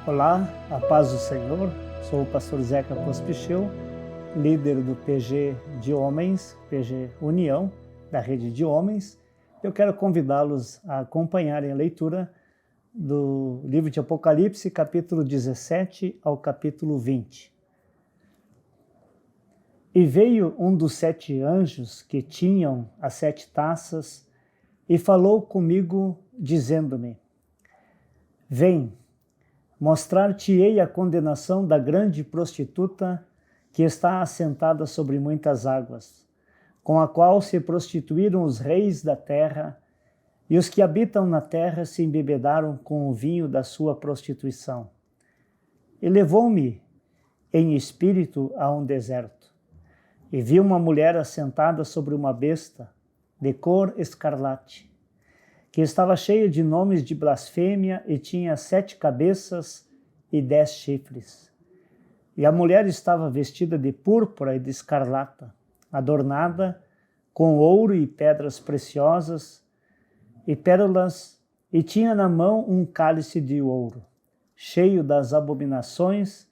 Olá, a paz do Senhor. Sou o pastor Zeca Pospichil, líder do PG de Homens, PG União, da Rede de Homens. Eu quero convidá-los a acompanharem a leitura do livro de Apocalipse, capítulo 17 ao capítulo 20. E veio um dos 7 anjos que tinham as 7 taças e falou comigo, dizendo-me: Vem, mostrar-te-ei a condenação da grande prostituta que está assentada sobre muitas águas, com a qual se prostituíram os reis da terra, e os que habitam na terra se embebedaram com o vinho da sua prostituição. E levou-me em espírito a um deserto, e vi uma mulher assentada sobre uma besta, de cor escarlate, que estava cheia de nomes de blasfêmia e tinha 7 cabeças e 10 chifres. E a mulher estava vestida de púrpura e de escarlata, adornada com ouro e pedras preciosas e pérolas, e tinha na mão um cálice de ouro, cheio das abominações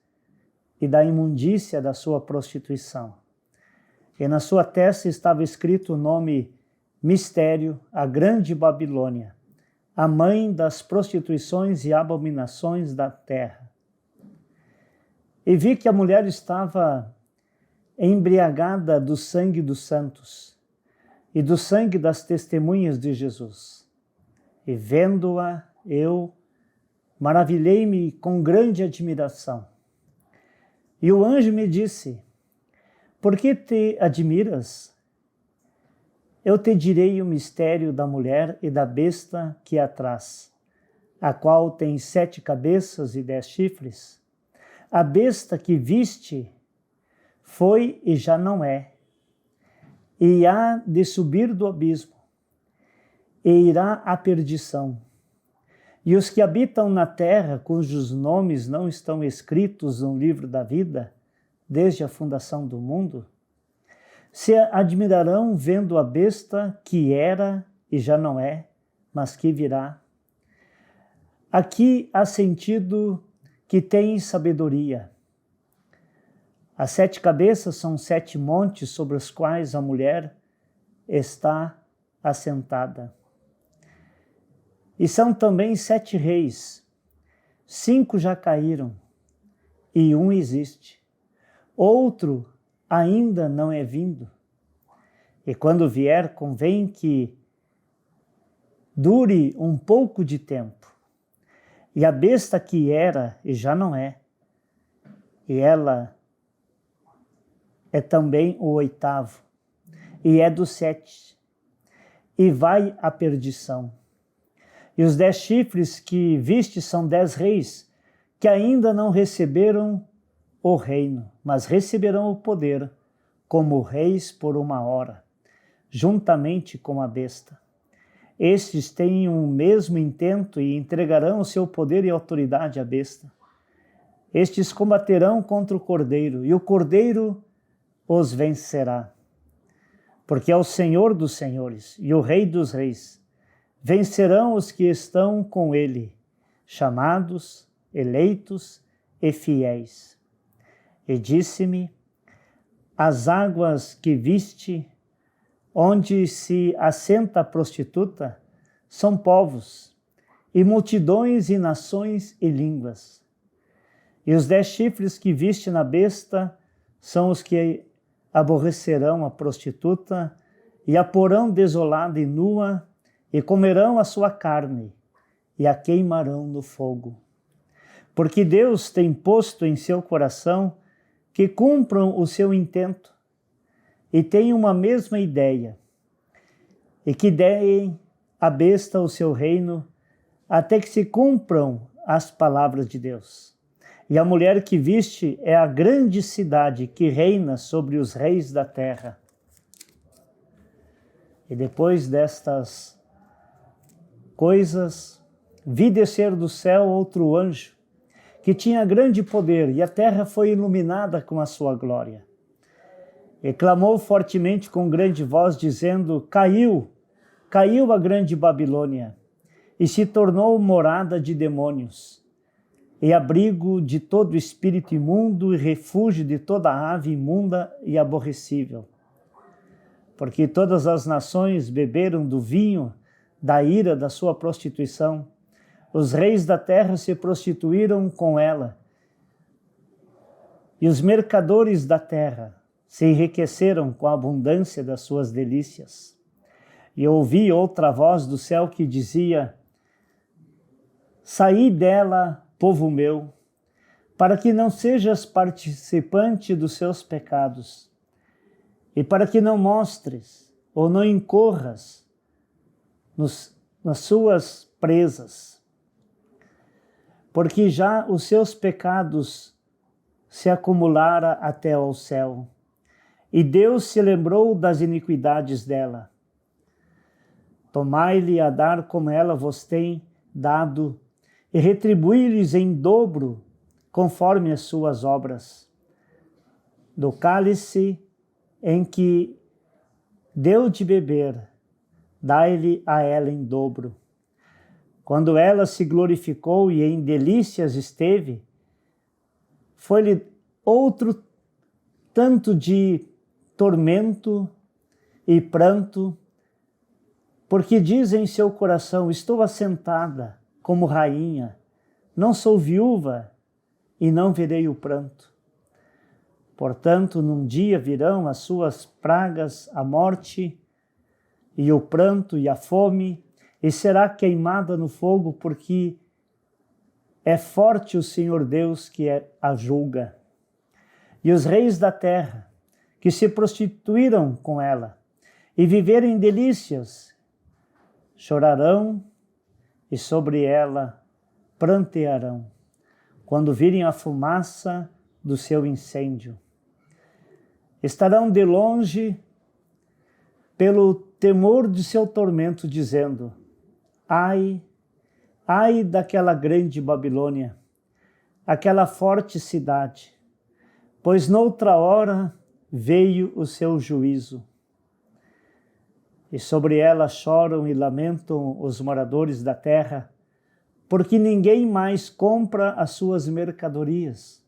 e da imundícia da sua prostituição. E na sua testa estava escrito o nome Mistério, a grande Babilônia, a mãe das prostituições e abominações da terra. E vi que a mulher estava embriagada do sangue dos santos e do sangue das testemunhas de Jesus. E vendo-a, eu maravilhei-me com grande admiração. E o anjo me disse: Por que te admiras? Eu te direi o mistério da mulher e da besta que a traz, a qual tem 7 cabeças e 10 chifres. A besta que viste foi e já não é, e há de subir do abismo, e irá à perdição. E os que habitam na terra, cujos nomes não estão escritos no livro da vida, desde a fundação do mundo, se admirarão vendo a besta que era e já não é, mas que virá. Aqui há sentido que tem sabedoria. As 7 cabeças são 7 montes sobre os quais a mulher está assentada. E são também 7 reis. 5 já caíram e um existe. Outro ainda não é vindo. E quando vier, convém que dure um pouco de tempo. E a besta que era e já não é, e ela é também o 8º, e é dos 7, e vai à perdição. E os 10 chifres que viste são 10 reis, que ainda não receberam o reino, mas receberão o poder como reis por 1 hora, juntamente com a besta. Estes têm o mesmo intento e entregarão o seu poder e autoridade à besta. Estes combaterão contra o Cordeiro, e o Cordeiro os vencerá. Porque é o Senhor dos senhores e o Rei dos reis. Vencerão os que estão com ele, chamados, eleitos e fiéis. E disse-me: As águas que viste, onde se assenta a prostituta, são povos, e multidões e nações e línguas. E os 10 chifres que viste na besta são os que aborrecerão a prostituta e a porão desolada e nua, e comerão a sua carne, e a queimarão no fogo. Porque Deus tem posto em seu coração que cumpram o seu intento, e tenham uma mesma ideia, e que deem à besta o seu reino, até que se cumpram as palavras de Deus. E a mulher que viste é a grande cidade que reina sobre os reis da terra. E depois destas coisas, vi descer do céu outro anjo, que tinha grande poder, e a terra foi iluminada com a sua glória. E clamou fortemente com grande voz, dizendo: Caiu a grande Babilônia, e se tornou morada de demônios e abrigo de todo espírito imundo e refúgio de toda ave imunda e aborrecível. Porque todas as nações beberam do vinho da ira da sua prostituição. Os reis da terra se prostituíram com ela, e os mercadores da terra se enriqueceram com a abundância das suas delícias. E ouvi outra voz do céu que dizia: saí dela, povo meu, para que não sejas participante dos seus pecados, e para que não mostres ou não incorras nas suas presas, porque já os seus pecados se acumularam até ao céu, e Deus se lembrou das iniquidades dela. Tomai-lhe a dar como ela vos tem dado, e retribui-lhes em dobro, conforme as suas obras. Do cálice em que deu de beber, dai-lhe a ela em dobro. Quando ela se glorificou e em delícias esteve, foi-lhe outro tanto de tormento e pranto, porque diz em seu coração: estou assentada como rainha, não sou viúva e não verei o pranto. Portanto, num dia virão as suas pragas, a morte e o pranto e a fome, e será queimada no fogo, porque é forte o Senhor Deus que a julga. E os reis da terra, que se prostituíram com ela e viverem delícias, chorarão e sobre ela prantearão, quando virem a fumaça do seu incêndio. Estarão de longe pelo temor de seu tormento, dizendo: ai, ai daquela grande Babilônia, aquela forte cidade, pois noutra hora veio o seu juízo. E sobre ela choram e lamentam os moradores da terra, porque ninguém mais compra as suas mercadorias.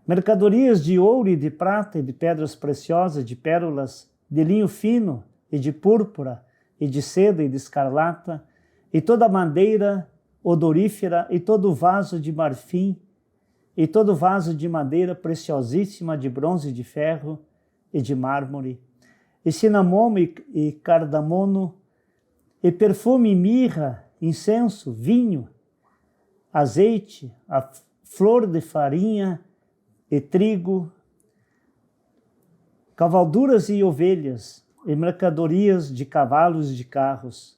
Mercadorias de ouro e de prata e de pedras preciosas, de pérolas, de linho fino e de púrpura e de seda e de escarlata, e toda madeira odorífera e todo vaso de marfim e todo vaso de madeira preciosíssima, de bronze e de ferro e de mármore, e cinamomo e cardamomo, e perfume, mirra, incenso, vinho, azeite, a flor de farinha e trigo, cavalduras e ovelhas, e mercadorias de cavalos e de carros,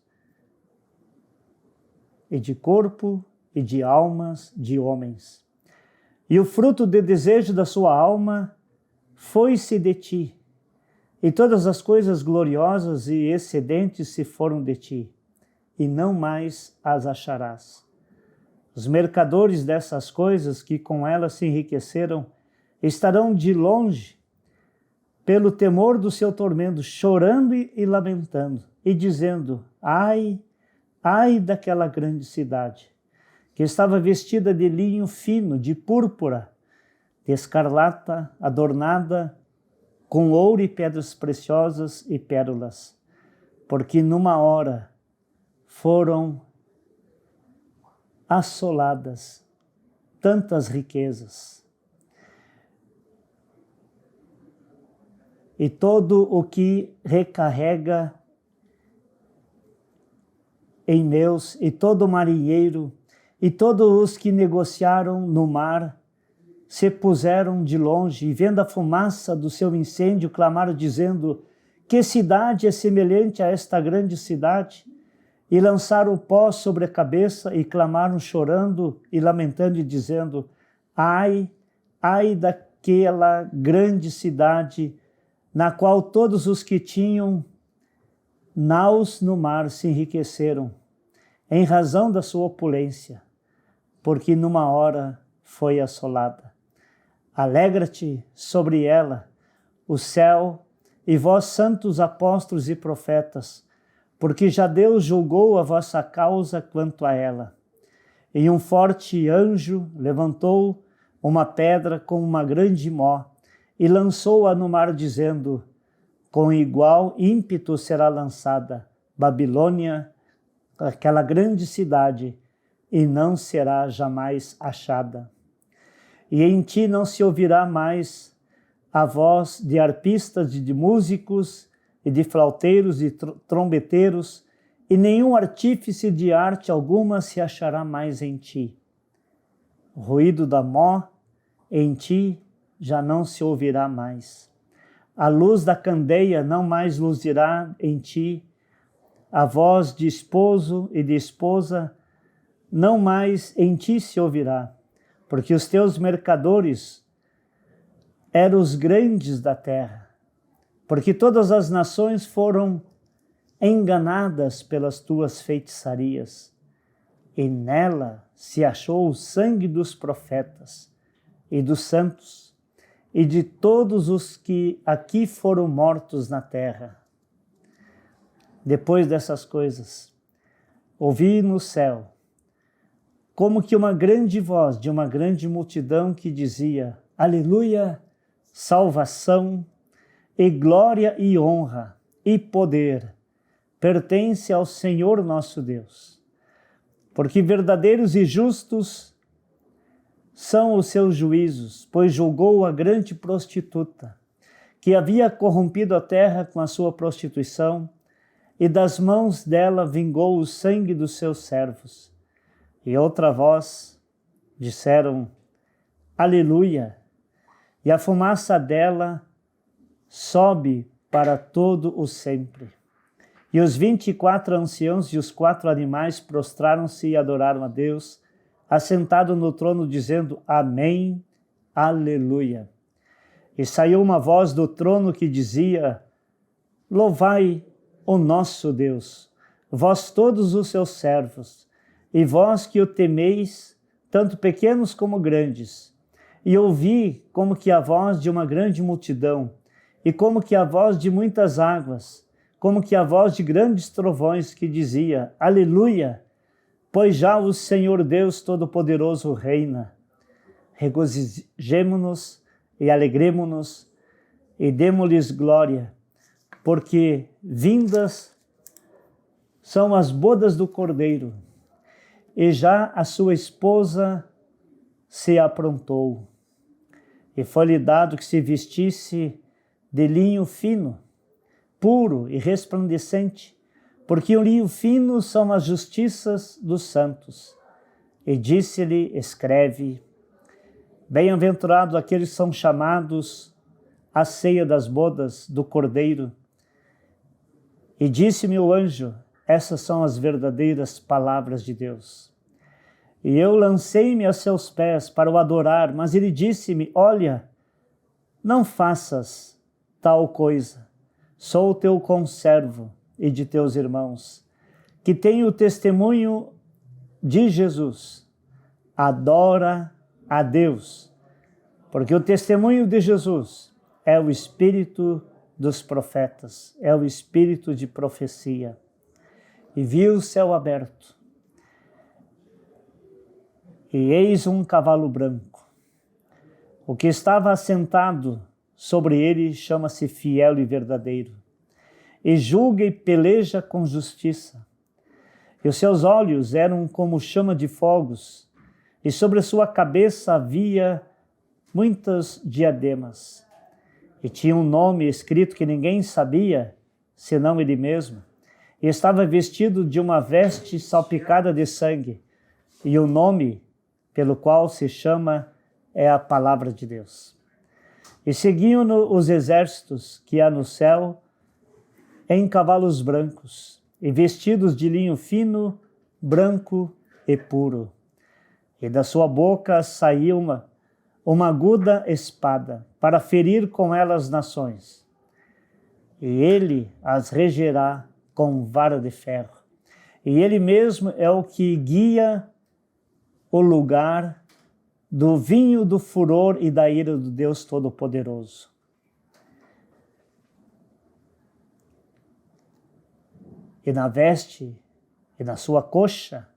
e de corpo e de almas de homens. E o fruto do desejo da sua alma foi-se de ti, e todas as coisas gloriosas e excedentes se foram de ti, e não mais as acharás. Os mercadores dessas coisas que com elas se enriqueceram estarão de longe, pelo temor do seu tormento, chorando e lamentando, e dizendo: ai, ai daquela grande cidade, que estava vestida de linho fino, de púrpura, de escarlata, adornada com ouro e pedras preciosas e pérolas, porque numa hora foram assoladas tantas riquezas. E todo o que recarrega em meus, e todo marinheiro, e todos os que negociaram no mar, se puseram de longe, e vendo a fumaça do seu incêndio, clamaram dizendo: que cidade é semelhante a esta grande cidade? E lançaram o pó sobre a cabeça, e clamaram chorando e lamentando, e dizendo: ai, ai daquela grande cidade, na qual todos os que tinham naus no mar se enriqueceram, em razão da sua opulência, porque numa hora foi assolada. Alegra-te sobre ela, o céu, e vós santos apóstolos e profetas, porque já Deus julgou a vossa causa quanto a ela. E um forte anjo levantou uma pedra com uma grande mó e lançou-a no mar, dizendo: com igual ímpeto será lançada Babilônia, aquela grande cidade, e não será jamais achada. E em ti não se ouvirá mais a voz de arpistas, de músicos, e de flauteiros e trombeteiros, e nenhum artífice de arte alguma se achará mais em ti. O ruído da mó em ti já não se ouvirá mais. A luz da candeia não mais luzirá em ti. A voz de esposo e de esposa não mais em ti se ouvirá, porque os teus mercadores eram os grandes da terra, porque todas as nações foram enganadas pelas tuas feitiçarias, e nela se achou o sangue dos profetas e dos santos e de todos os que aqui foram mortos na terra. Depois dessas coisas, ouvi no céu como que uma grande voz de uma grande multidão que dizia: Aleluia, salvação e glória e honra e poder pertence ao Senhor nosso Deus, porque verdadeiros e justos são os seus juízos, pois julgou a grande prostituta, que havia corrompido a terra com a sua prostituição, e das mãos dela vingou o sangue dos seus servos. E outra voz disseram: Aleluia, e a fumaça dela sobe para todo o sempre. E os 24 anciãos e os 4 animais prostraram-se e adoraram a Deus, assentado no trono, dizendo: Amém, Aleluia. E saiu uma voz do trono que dizia: Louvai o nosso Deus, vós todos os seus servos, e vós que o temeis, tanto pequenos como grandes. E ouvi como que a voz de uma grande multidão, e como que a voz de muitas águas, como que a voz de grandes trovões, que dizia: Aleluia, pois já o Senhor Deus Todo-Poderoso reina. Regozijemo-nos e alegremo-nos e demo-lhes glória, porque vindas são as bodas do Cordeiro, e já a sua esposa se aprontou. E foi-lhe dado que se vestisse de linho fino, puro e resplandecente, porque o linho fino são as justiças dos santos. E disse-lhe: escreve: bem-aventurados aqueles que são chamados à ceia das bodas do Cordeiro. E disse-me o anjo: essas são as verdadeiras palavras de Deus. E eu lancei-me a seus pés para o adorar, mas ele disse-me: olha, não faças tal coisa. Sou teu conservo e de teus irmãos, que têm o testemunho de Jesus. Adora a Deus, porque o testemunho de Jesus é o espírito dos profetas, é o espírito de profecia. E vi o céu aberto, e eis um cavalo branco. O que estava assentado sobre ele chama-se Fiel e Verdadeiro, e julga e peleja com justiça. E os seus olhos eram como chama de fogos, e sobre a sua cabeça havia muitas diademas. E tinha um nome escrito que ninguém sabia, senão ele mesmo. E estava vestido de uma veste salpicada de sangue, e o nome pelo qual se chama é a Palavra de Deus. E seguiam-no os exércitos que há no céu em cavalos brancos, e vestidos de linho fino, branco e puro. E da sua boca saía uma aguda espada, para ferir com ela as nações. E ele as regerá com vara de ferro. E ele mesmo é o que guia o lugar do vinho do furor e da ira do Deus Todo-Poderoso. E na veste e na sua coxa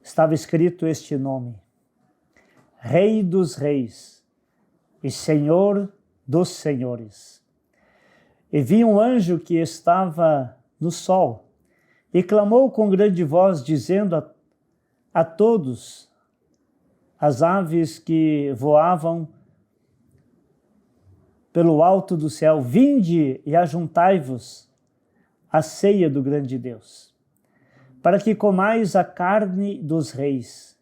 estava escrito este nome: Rei dos Reis e Senhor dos Senhores. E vi um anjo que estava no sol e clamou com grande voz, dizendo a todos as aves que voavam pelo alto do céu: vinde e ajuntai-vos à ceia do grande Deus, para que comais a carne dos reis,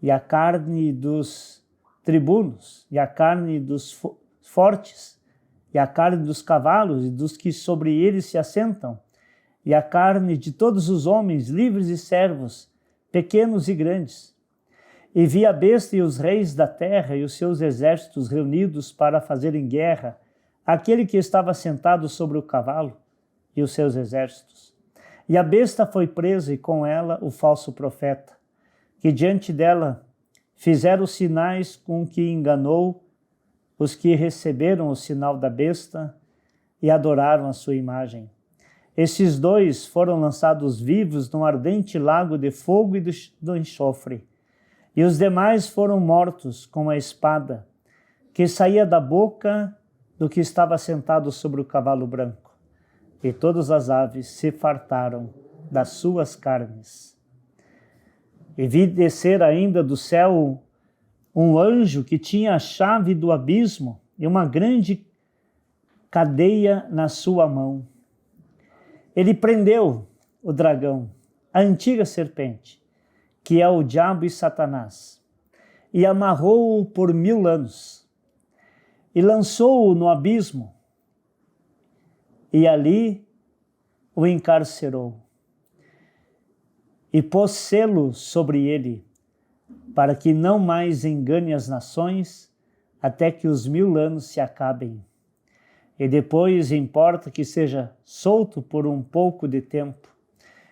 e a carne dos tribunos, e a carne dos fortes, e a carne dos cavalos e dos que sobre eles se assentam, e a carne de todos os homens, livres e servos, pequenos e grandes. E vi a besta e os reis da terra e os seus exércitos reunidos para fazerem guerra àquele que estava sentado sobre o cavalo e os seus exércitos. E a besta foi presa, e com ela o falso profeta, que diante dela fizeram os sinais com que enganou os que receberam o sinal da besta e adoraram a sua imagem. Esses dois foram lançados vivos num ardente lago de fogo e do enxofre, e os demais foram mortos com a espada que saía da boca do que estava sentado sobre o cavalo branco, e todas as aves se fartaram das suas carnes. E vi descer ainda do céu um anjo que tinha a chave do abismo e uma grande cadeia na sua mão. Ele prendeu o dragão, a antiga serpente, que é o diabo e Satanás, e amarrou-o por 1000 anos, e lançou-o no abismo, e ali o encarcerou, e pôs selo sobre ele, para que não mais engane as nações, até que os 1000 anos se acabem. E depois importa que seja solto por um pouco de tempo.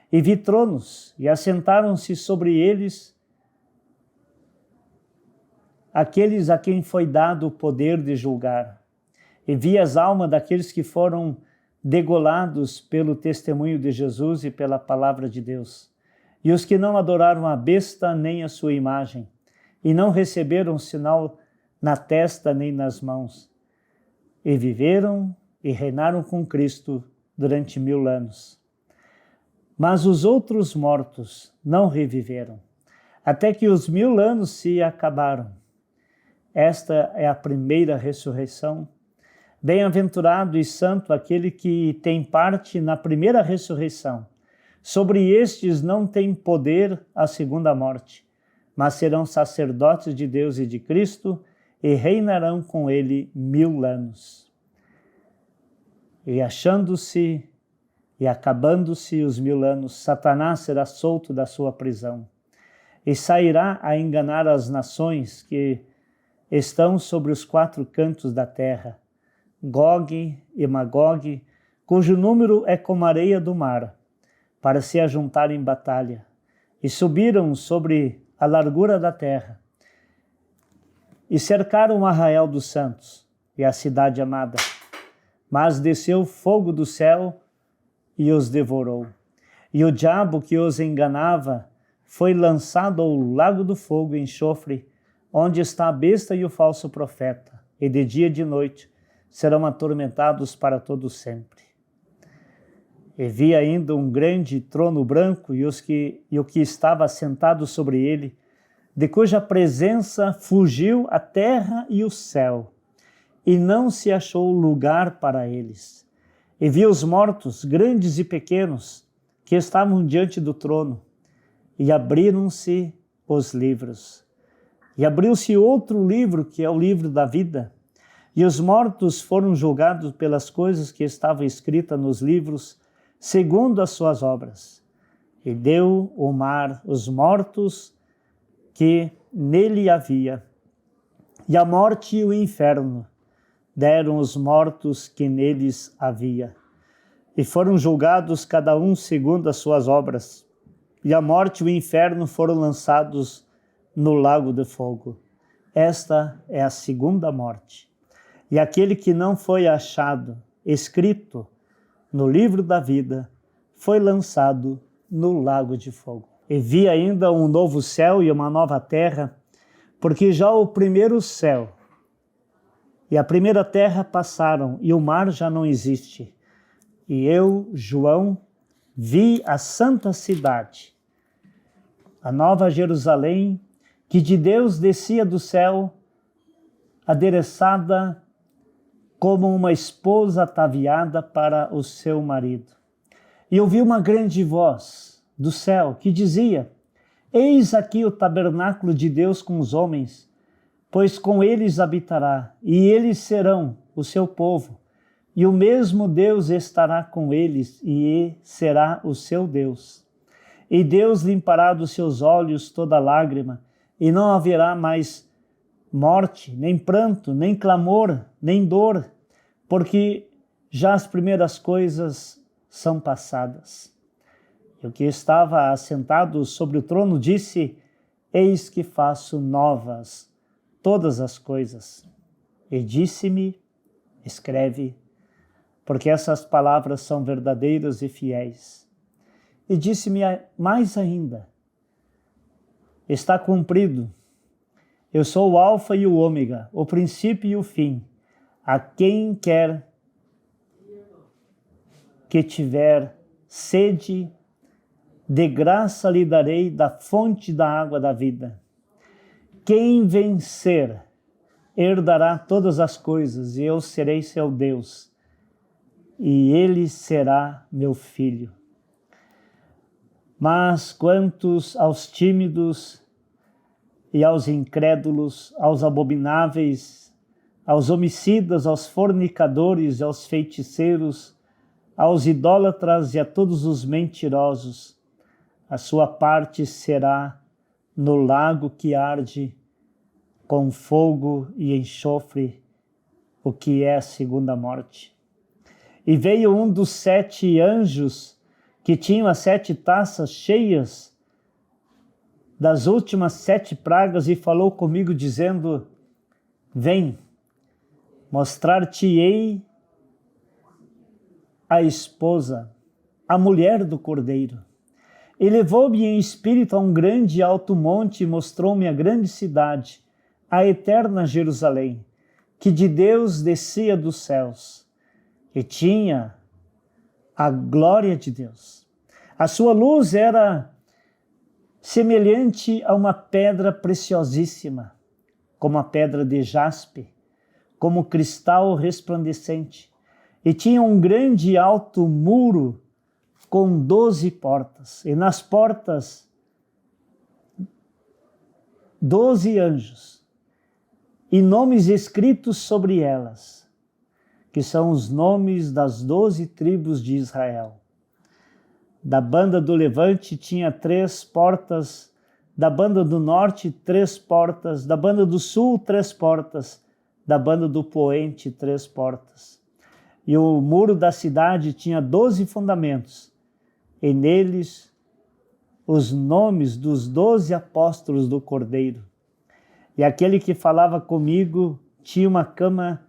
E vi tronos, e assentaram-se sobre eles aqueles a quem foi dado o poder de julgar. E vi as almas daqueles que foram degolados pelo testemunho de Jesus e pela palavra de Deus, e os que não adoraram a besta nem a sua imagem, e não receberam sinal na testa nem nas mãos, e viveram e reinaram com Cristo durante 1000 anos. Mas os outros mortos não reviveram, até que os 1000 anos se acabaram. Esta é a primeira ressurreição. Bem-aventurado e santo aquele que tem parte na primeira ressurreição. Sobre estes não tem poder a segunda morte, mas serão sacerdotes de Deus e de Cristo e reinarão com ele 1000 anos. E achando-se e acabando-se os 1000 anos, Satanás será solto da sua prisão e sairá a enganar as nações que estão sobre os 4 cantos da terra, Gog e Magog, cujo número é como a areia do mar, para se ajuntar em batalha, e subiram sobre a largura da terra, e cercaram o arraial dos santos e a cidade amada. Mas desceu fogo do céu e os devorou. E o diabo que os enganava foi lançado ao lago do fogo e enxofre, onde está a besta e o falso profeta, e de dia e de noite serão atormentados para todo sempre. E vi ainda um grande trono branco e o que estava sentado sobre ele, de cuja presença fugiu a terra e o céu, e não se achou lugar para eles. E vi os mortos, grandes e pequenos, que estavam diante do trono, e abriram-se os livros. E abriu-se outro livro, que é o livro da vida, e os mortos foram julgados pelas coisas que estavam escritas nos livros, segundo as suas obras. E deu o mar os mortos que nele havia, e a morte e o inferno deram os mortos que neles havia. E foram julgados cada um segundo as suas obras, e a morte e o inferno foram lançados no lago de fogo. Esta é a segunda morte. E aquele que não foi achado escrito no livro da vida foi lançado no lago de fogo. E vi ainda um novo céu e uma nova terra, porque já o primeiro céu e a primeira terra passaram, e o mar já não existe. E eu, João, vi a santa cidade, a nova Jerusalém, que de Deus descia do céu, adereçada como uma esposa ataviada para o seu marido. E ouvi uma grande voz do céu que dizia: Eis aqui o tabernáculo de Deus com os homens, pois com eles habitará, e eles serão o seu povo, e o mesmo Deus estará com eles, e será o seu Deus. E Deus limpará dos seus olhos toda lágrima, e não haverá mais morte, nem pranto, nem clamor, nem dor, porque já as primeiras coisas são passadas. E o que estava assentado sobre o trono disse: Eis que faço novas todas as coisas. E disse-me: Escreve, porque essas palavras são verdadeiras e fiéis. E disse-me mais ainda: Está cumprido. Eu sou o Alfa e o Ômega, o princípio e o fim. A quem quer que tiver sede, de graça lhe darei da fonte da água da vida. Quem vencer, herdará todas as coisas, e eu serei seu Deus, e ele será meu filho. Mas quantos aos tímidos e aos incrédulos, aos abomináveis, aos homicidas, aos fornicadores e aos feiticeiros, aos idólatras e a todos os mentirosos, a sua parte será no lago que arde com fogo e enxofre, o que é a segunda morte. E veio um dos 7 anjos que tinham as 7 taças cheias das últimas 7 pragas e falou comigo dizendo: Vem, mostrar-te-ei a esposa, a mulher do Cordeiro. E levou-me em espírito a um grande e alto monte e mostrou-me a grande cidade, a eterna Jerusalém, que de Deus descia dos céus, e tinha a glória de Deus. A sua luz era semelhante a uma pedra preciosíssima, como a pedra de jaspe, como cristal resplandecente, e tinha um grande e alto muro com 12 portas, e nas portas 12 anjos, e nomes escritos sobre elas, que são os nomes das 12 tribos de Israel. Da banda do levante tinha 3 portas, da banda do norte 3 portas, da banda do sul 3 portas, da banda do poente 3 portas. E o muro da cidade tinha 12 fundamentos, e neles os nomes dos 12 apóstolos do Cordeiro. E aquele que falava comigo tinha uma cana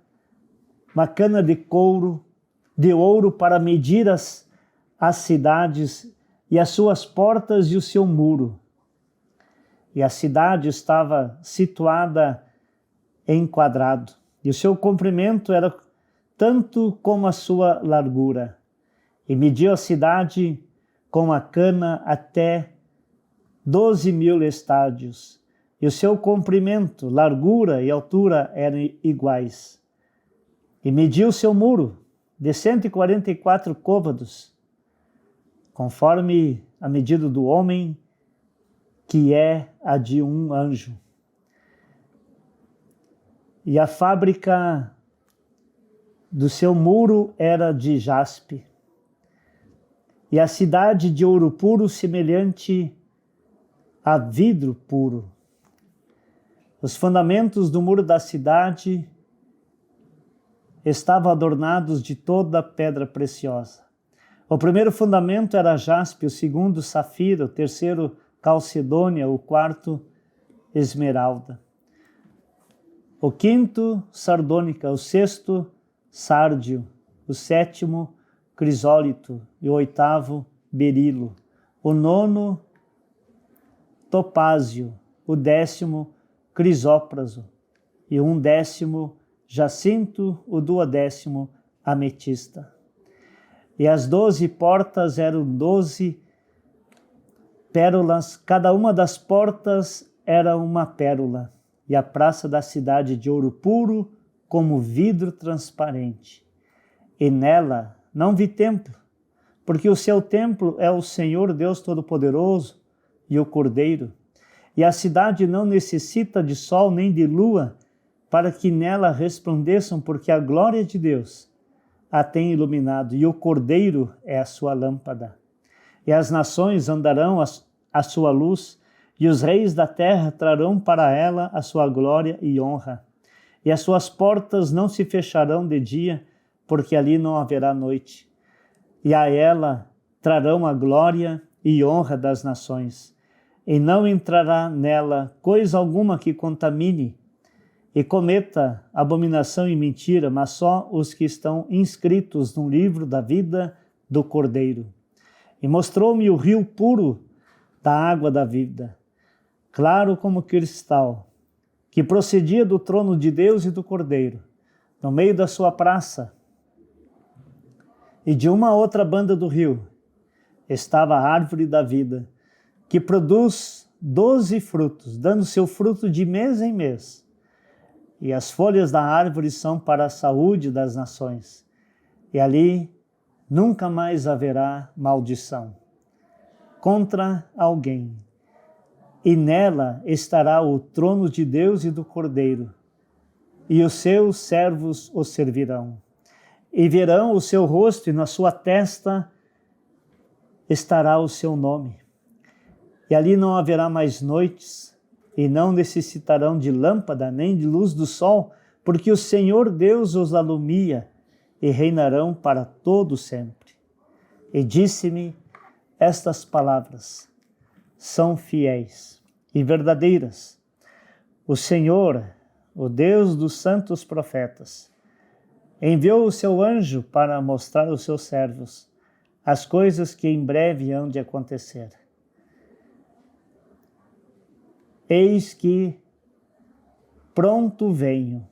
de couro, de ouro para medir as cidades e as suas portas e o seu muro. E a cidade estava situada em quadrado, e o seu comprimento era tanto como a sua largura. E mediu a cidade com a cana até 12.000 estádios, e o seu comprimento, largura e altura eram iguais. E mediu o seu muro de 144 côvados, conforme a medida do homem, que é a de um anjo. E a fábrica do seu muro era de jaspe, e a cidade de ouro puro semelhante a vidro puro. Os fundamentos do muro da cidade estavam adornados de toda pedra preciosa. O primeiro fundamento era jaspe, o segundo safira, o terceiro calcedônia, o quarto esmeralda, o quinto sardônica, o sexto sárdio, o sétimo crisólito e o oitavo berilo, o nono topázio, o 10º crisópraso, e um 10º jacinto, o 12º ametista. E as 12 portas eram 12 pérolas, cada uma das portas era uma pérola, e a praça da cidade de ouro puro, como vidro transparente. E nela não vi templo, porque o seu templo é o Senhor Deus Todo-Poderoso e o Cordeiro. E a cidade não necessita de sol nem de lua, para que nela resplandeçam, porque a glória de Deus a tem iluminado, e o Cordeiro é a sua lâmpada. E as nações andarão à sua luz, e os reis da terra trarão para ela a sua glória e honra. E as suas portas não se fecharão de dia, porque ali não haverá noite. E a ela trarão a glória e honra das nações. E não entrará nela coisa alguma que contamine e cometa abominação e mentira, mas só os que estão inscritos no livro da vida do Cordeiro. E mostrou-me o rio puro da água da vida, claro como cristal, que procedia do trono de Deus e do Cordeiro, no meio da sua praça. E de uma outra banda do rio estava a árvore da vida, que produz 12 frutos, dando seu fruto de mês em mês. E as folhas da árvore são para a saúde das nações. E ali nunca mais haverá maldição contra alguém. E nela estará o trono de Deus e do Cordeiro, e os seus servos o servirão. E verão o seu rosto, e na sua testa estará o seu nome. E ali não haverá mais noites, e não necessitarão de lâmpada, nem de luz do sol, porque o Senhor Deus os alumia, e reinarão para todo sempre. E disse-me estas palavras: são fiéis e verdadeiras. O Senhor, o Deus dos santos profetas, enviou o seu anjo para mostrar aos seus servos as coisas que em breve hão de acontecer. Eis que pronto venho.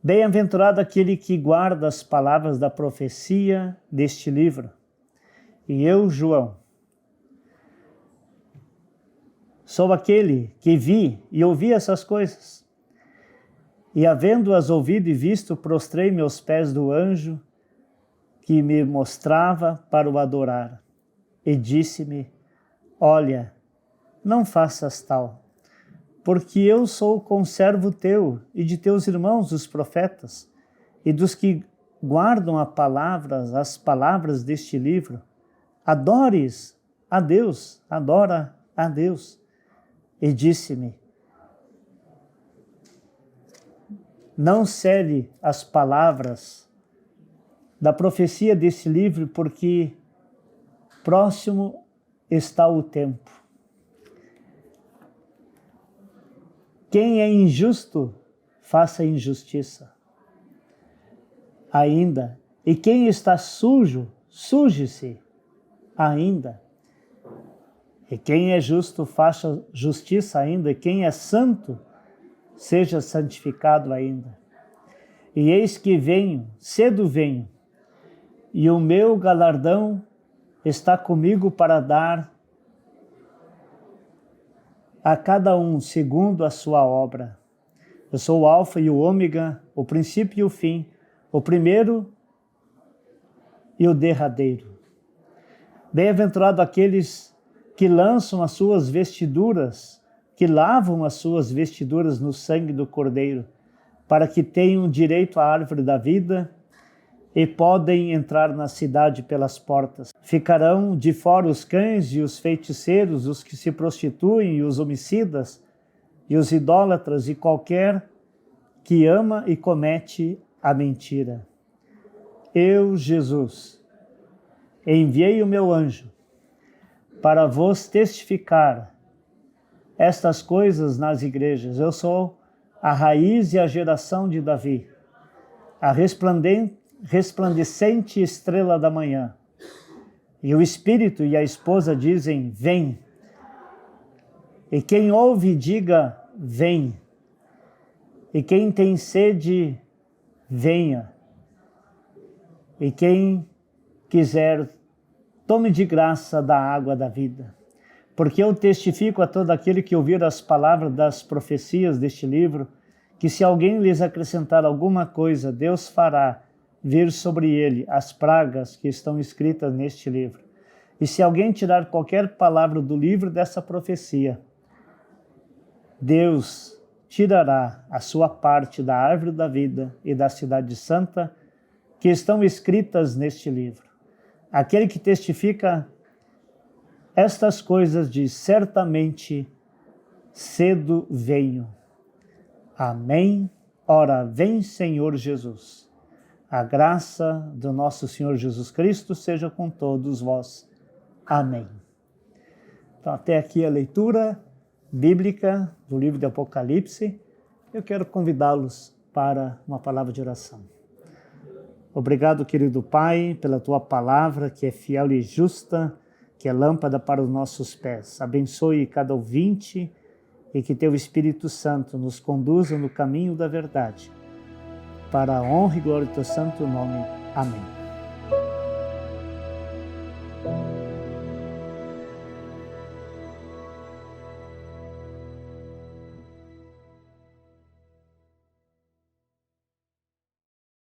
Bem-aventurado aquele que guarda as palavras da profecia deste livro. E eu, João, sou aquele que vi e ouvi essas coisas. E havendo-as ouvido e visto, prostrei meus pés do anjo que me mostrava para o adorar. E disse-me: olha, não faças tal, porque eu sou conservo teu e de teus irmãos, os profetas, e dos que guardam as palavras deste livro. Adores a Deus, adora a Deus. E disse-me: não cele as palavras da profecia desse livro, porque próximo está o tempo. Quem é injusto, faça injustiça ainda. E quem está sujo, suje-se ainda. E quem é justo, faça justiça ainda. E quem é santo, seja santificado ainda. E eis que venho, cedo venho, e o meu galardão está comigo para dar a cada um segundo a sua obra. Eu sou o Alfa e o Ômega, o princípio e o fim, o primeiro e o derradeiro. Bem-aventurado aqueles que lançam as suas vestiduras, que lavam as suas vestiduras no sangue do Cordeiro, para que tenham direito à árvore da vida e podem entrar na cidade pelas portas. Ficarão de fora os cães e os feiticeiros, os que se prostituem e os homicidas e os idólatras e qualquer que ama e comete a mentira. Eu, Jesus, enviei o meu anjo para vos testificar estas coisas nas igrejas. Eu sou a raiz e a geração de Davi, a resplandecente estrela da manhã. E o Espírito e a esposa dizem: vem. E quem ouve, diga, vem. E quem tem sede, venha. E quem quiser, tome de graça da água da vida. Porque eu testifico a todo aquele que ouvir as palavras das profecias deste livro, que se alguém lhes acrescentar alguma coisa, Deus fará vir sobre ele as pragas que estão escritas neste livro. E se alguém tirar qualquer palavra do livro dessa profecia, Deus tirará a sua parte da árvore da vida e da cidade santa que estão escritas neste livro. Aquele que testifica estas coisas diz, certamente cedo venho. Amém. Ora, vem Senhor Jesus. A graça do nosso Senhor Jesus Cristo seja com todos vós. Amém. Então, até aqui a leitura bíblica do livro de Apocalipse. Eu quero convidá-los para uma palavra de oração. Obrigado, querido Pai, pela Tua palavra, que é fiel e justa, que é lâmpada para os nossos pés. Abençoe cada ouvinte e que Teu Espírito Santo nos conduza no caminho da verdade. Para a honra e glória do Teu santo nome. Amém.